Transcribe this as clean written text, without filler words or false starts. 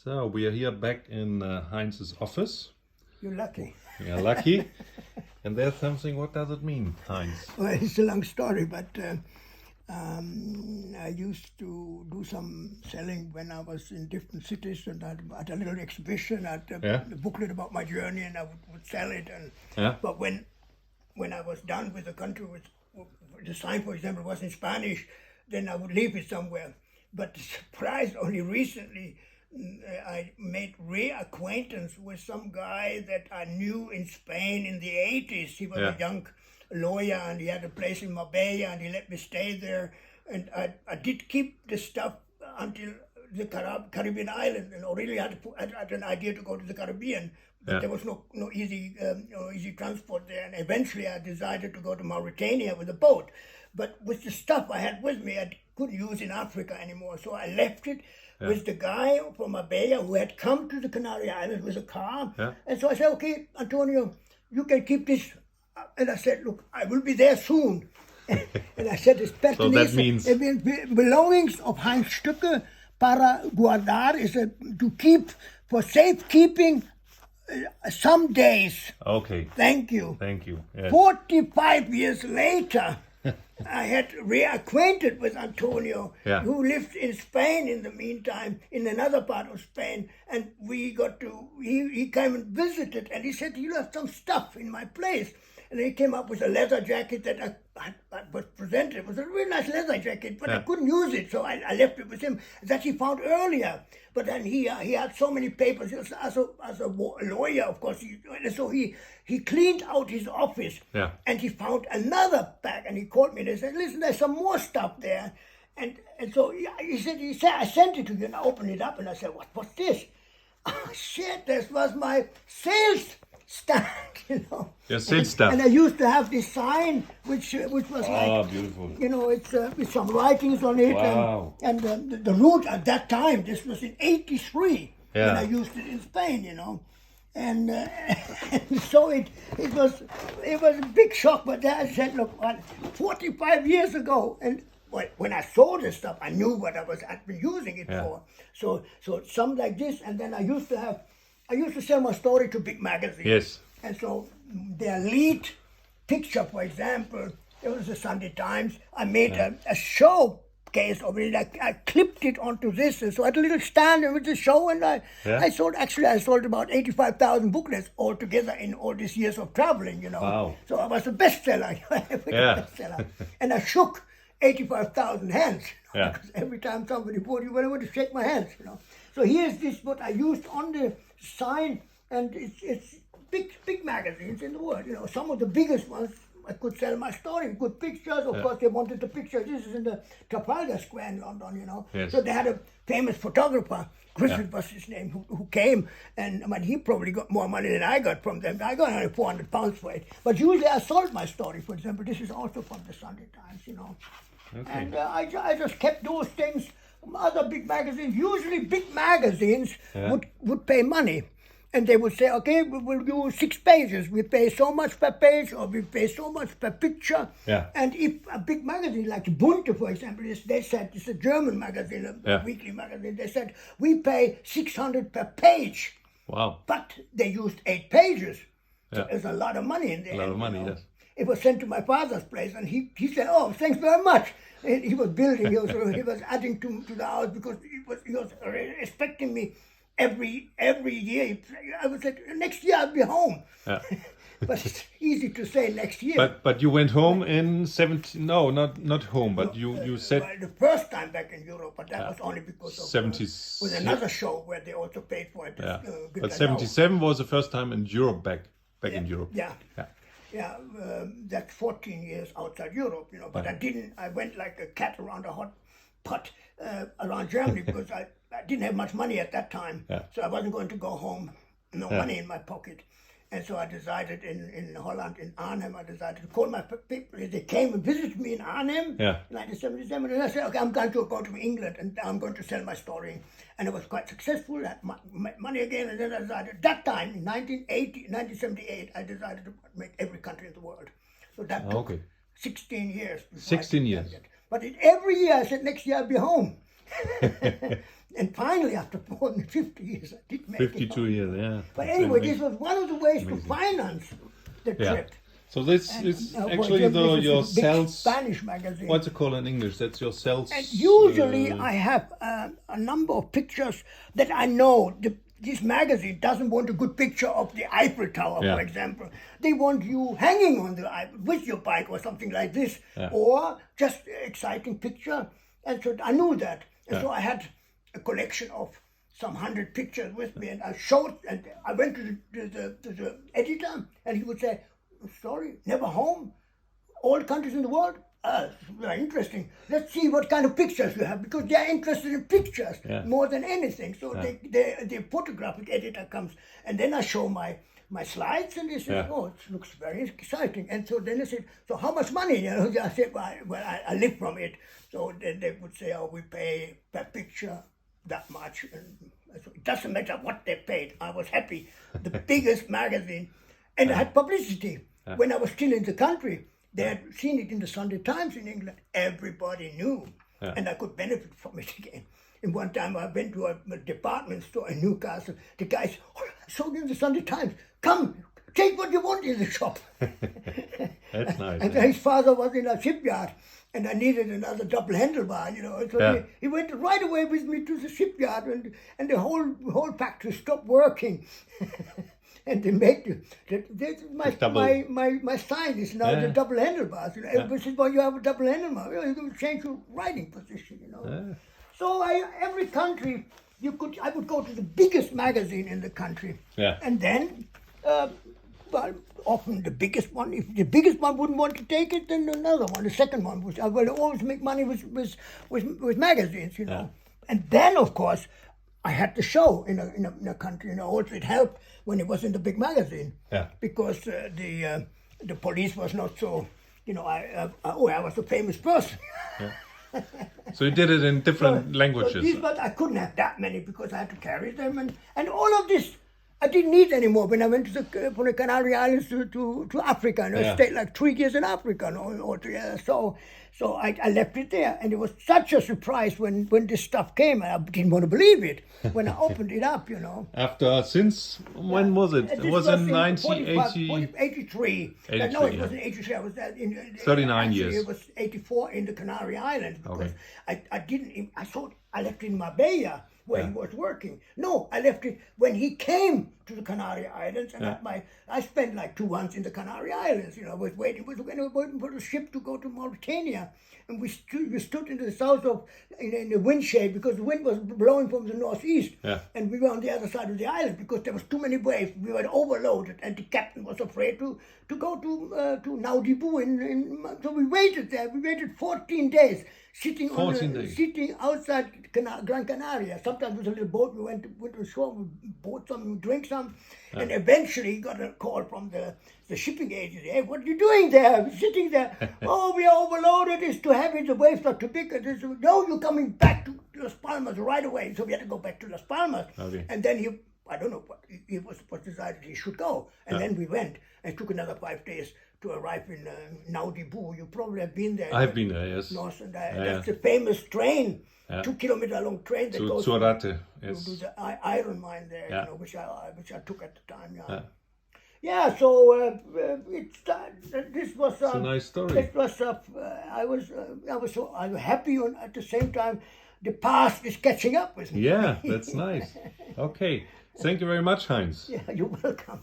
So we are here back in Heinz's office. You're lucky. We are lucky. And there's something, what does it mean, Heinz? Well, it's a long story, but I used to do some selling when I was in different cities, and I had a little exhibition, I had a booklet about my journey, and I would sell it. But when I was done with the country, with the sign, for example, was in Spanish, then I would leave it somewhere. But the surprise, only recently, I made reacquaintance with some guy that I knew in Spain in the 80s. He was a young lawyer, and he had a place in Marbella, and he let me stay there. And I did keep the stuff until the Caribbean island, and I really had an idea to go to the Caribbean, but there was no easy transport there. And eventually I decided to go to Mauritania with a boat. But with the stuff I had with me, I couldn't use in Africa anymore, so I left it with the guy from Marbella who had come to the Canary Islands with a car. And so I said, okay, Antonio, you can keep this. And I said, look, I will be there soon. And I said, it's So that means belongings of Heinz Stücke para guardar is to keep for safekeeping some days. Okay. Thank you. Thank you. Yes. 45 years later, I had reacquainted with Antonio, who lived in Spain in the meantime, in another part of Spain, and we got to, he came and visited, and he said, you have some stuff in my place. And he came up with a leather jacket that I was presented. It was a really nice leather jacket, but I couldn't use it, so I left it with him, that he found earlier. But then he had so many papers. As a lawyer, of course, so he cleaned out his office, and he found another bag, and he called me and he said, listen, there's some more stuff there. And so he said, I sent it to you, and I opened it up, and I said, what's this? Oh, shit, this was my sales stand, you know. Your sales stuff. And I used to have this sign, which was like, beautiful. You know, it's with some writings on it. Wow. And the route at that time, this was in '83, when I used it in Spain, you know. And so it was a big shock. But then I said, look, 45 years ago, and when I saw this stuff, I knew what I'd been using it for. So some like this, and then I used to sell my story to big magazines. Yes. And so their lead picture, for example, it was the Sunday Times. I made a showcase of it. I clipped it onto this, and so I had a little stand with the show, and I sold about 85,000 booklets altogether in all these years of traveling, you know. Wow. So I was a bestseller. Bestseller. And I shook 85,000 hands. Because every time somebody bought you, went to shake my hands, you know. So here's this, what I used on the sign, and it's big magazines in the world, you know. Some of the biggest ones, I could sell my story, good pictures. Of course, they wanted the picture. This is in the Trafalgar Square in London, you know. Yes. So they had a famous photographer, Griffith was his name, who came, and I mean, he probably got more money than I got from them. I got only £400 for it. But usually I sold my story, for example. This is also from the Sunday Times, you know. Okay. And I just kept those things. Other big magazines, usually big magazines would pay money. And they would say, okay, we'll do 6 pages. We pay so much per page, or we pay so much per picture. And if a big magazine like Bunte, for example, they said, it's a German magazine, a weekly magazine, they said, we pay 600 per page. Wow. But they used 8 pages. So there's a lot of money in there. A lot of money, yes. It was sent to my father's place, and he said, oh, thanks very much. And he was building, he was adding to the house, because he was expecting me every year. I would say, next year I'll be home. But it's easy to say next year. But you went home in 70, no, not home, but you said... Well, the first time back in Europe, but that was only because of... 70s. With another show where they also paid for it. But 77 was the first time in Europe, back in Europe. That's 14 years outside Europe, you know. But I went like a cat around a hot pot around Germany, because I didn't have much money at that time. So I wasn't going to go home, no money in my pocket. And so I decided in Holland, in Arnhem, I decided to call my people. They came and visited me in Arnhem in 1977. And I said, okay, I'm going to go to England, and I'm going to sell my story. And it was quite successful. I had money again. And then I decided, at that time, in 1978, I decided to make every country in the world. So that took 16 years. 16 years. But every year I said, next year I'll be home. And finally, after more than 50 years, I did make it. 52 years, yeah. But anyway, this was one of the ways to finance the trip. So this is actually your big sales. Spanish magazine. What's it called in English? That's your sales. And usually I have a number of pictures that I know this magazine doesn't want a good picture of the Eiffel Tower, for example. They want you hanging on the Eiffel with your bike or something like this, or just an exciting picture. And so I knew that. And so I had a collection of some 100 pictures with me, and I showed, and I went to the editor, and he would say, sorry, never home? All countries in the world? Very interesting. Let's see what kind of pictures you have, because they are interested in pictures more than anything. So the photographic editor comes, and then I show my slides, and they say, oh, it looks very exciting. And so then they said, so how much money? You know, I said, well, I live from it. So then they would say, oh, we pay per picture that much. And so it doesn't matter what they paid. I was happy. The biggest magazine. And I had publicity. When I was still in the country, they had seen it in the Sunday Times in England. Everybody knew. And I could benefit from it again. And one time I went to a department store in Newcastle. The guy said, oh, I saw you in the Sunday Times. Come, take what you want in the shop. That's nice. And his father was in a shipyard, and I needed another double handlebar, you know. So he went right away with me to the shipyard, and the whole factory stopped working. And they made my sign is now the double handlebars. You know, everybody says, well, you have a double handlebar. You can change your riding position, you know. So every country I would go to the biggest magazine in the country. And then well, often the biggest one, if the biggest one wouldn't want to take it, then another one, the second one was, I will always make money with magazines, you know. And then, of course, I had the show in a country, you know. Also, it helped when it was in the big magazine, because the police was not so, you know. I was a famous person. So you did it in different languages. But I couldn't have that many because I had to carry them, and all of this I didn't need anymore when I went from the Canary Islands to Africa. And I stayed like 3 years in Africa altogether. So I left it there, and it was such a surprise when this stuff came. I didn't want to believe it when I opened it up, you know. When was it? It was in 1980. 83. No, it wasn't 83. I was in 39 years. It was 84 in the Canary Islands, because I thought I left it in Marbella, where he was working. No, I left it when he came to the Canary Islands, and I spent like 2 months in the Canary Islands. You know, I was waiting for the ship to go to Mauritania, and we stood in the south in the wind shade, because the wind was blowing from the northeast, and we were on the other side of the island because there was too many waves. We were overloaded, and the captain was afraid to go to Naudibu. So we waited there. We waited 14 days. Sitting outside Gran Canaria. Sometimes with a little boat, we went to shore, we bought some, drink some, and eventually got a call from the shipping agency. Hey, what are you doing there? We're sitting there. Oh, we are overloaded. It's too heavy. The waves are too big. No, you're coming back to Las Palmas right away. So we had to go back to Las Palmas. Okay. And then I don't know what he was decided he should go. And then we went, and it took another 5 days to arrive in Naudibu. You probably have been there. I've been there, yes. North, and that's a famous train, 2 kilometer long train that goes to Sorate, yes. To the iron mine there, you know, which I took at the time. So this was it's a nice story. It was I was happy, and at the same time, the past is catching up with me. Yeah, that's nice. Okay, thank you very much, Heinz. Yeah, you're welcome.